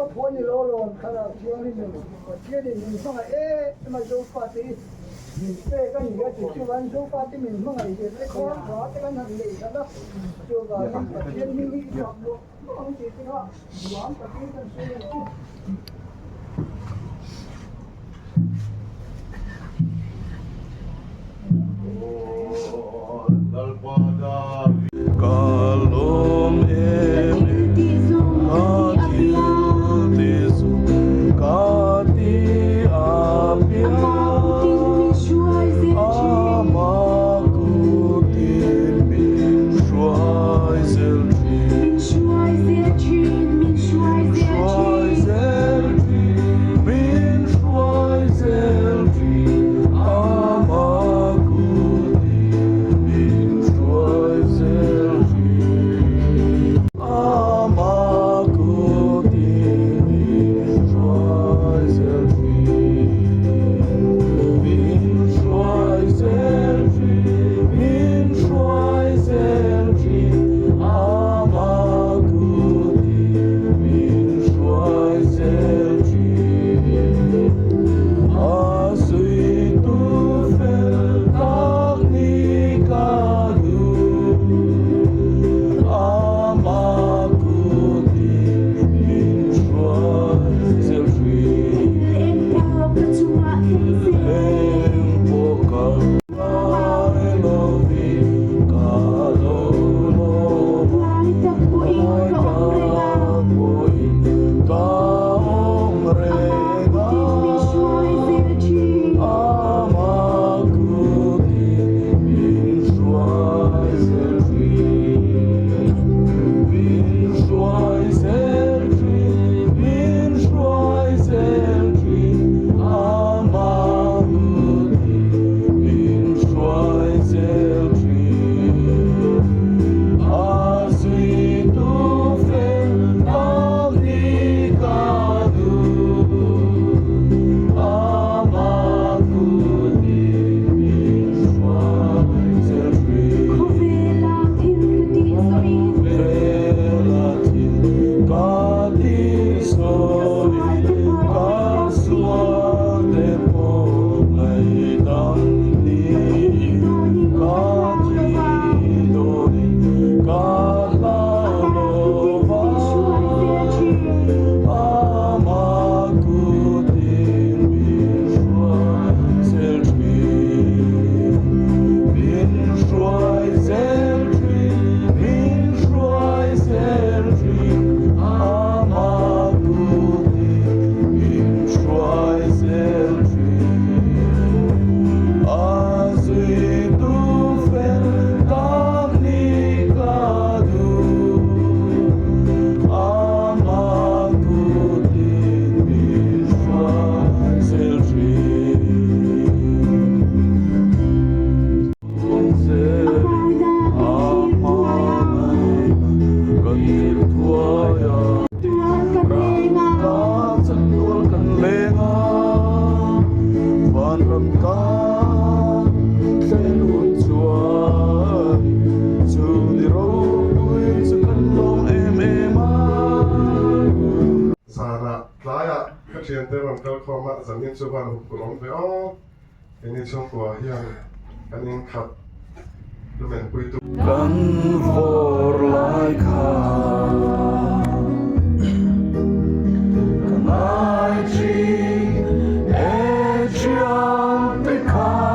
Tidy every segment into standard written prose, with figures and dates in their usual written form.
ก็พ้นในโลโลขนาดเที่ยงนี่หนึ่งก็เที่ยงนี่หนึ่งเท่าไหร่มาโจฟาตีเป้ก็หนีก็ติดชูวันโจฟาตีหนึ่งเท่าไหร่เด็กไอ้คนขอแต่กันทำเลยกันแล้วโจฟาตีเที่ยงนี่มีจอบลูกต้องติดที่ว่าหวานกับที่กันซื้อZamin coba hukum oh ini contoh yang kan yang kat lumayan itu kan for like can I dream the kan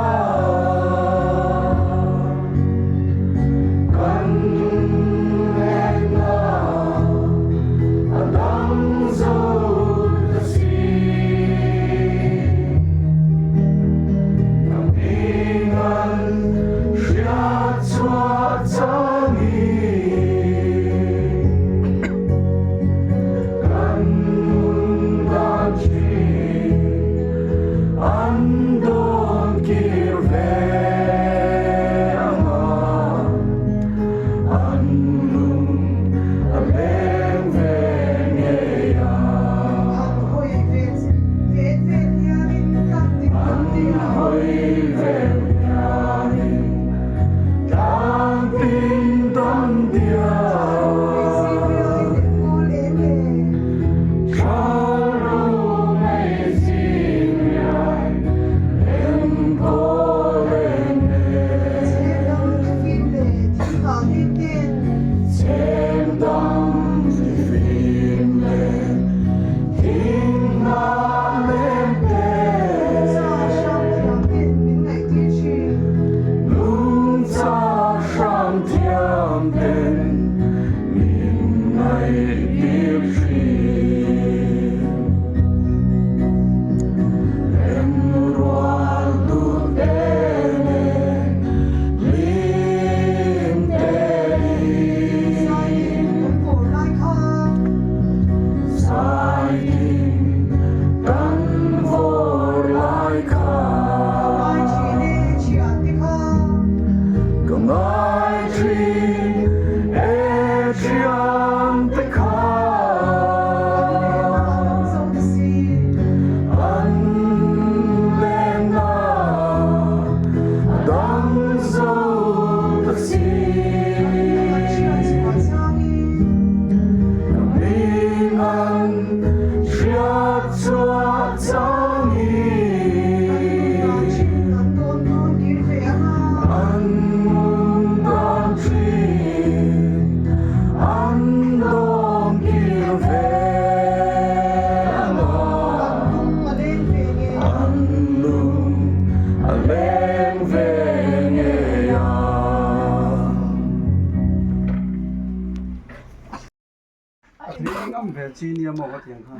Am ve chi ni mo ka tiang kha.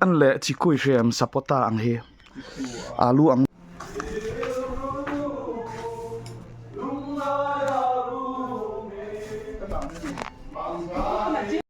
an le chi kui shem sapota ang hi alu ang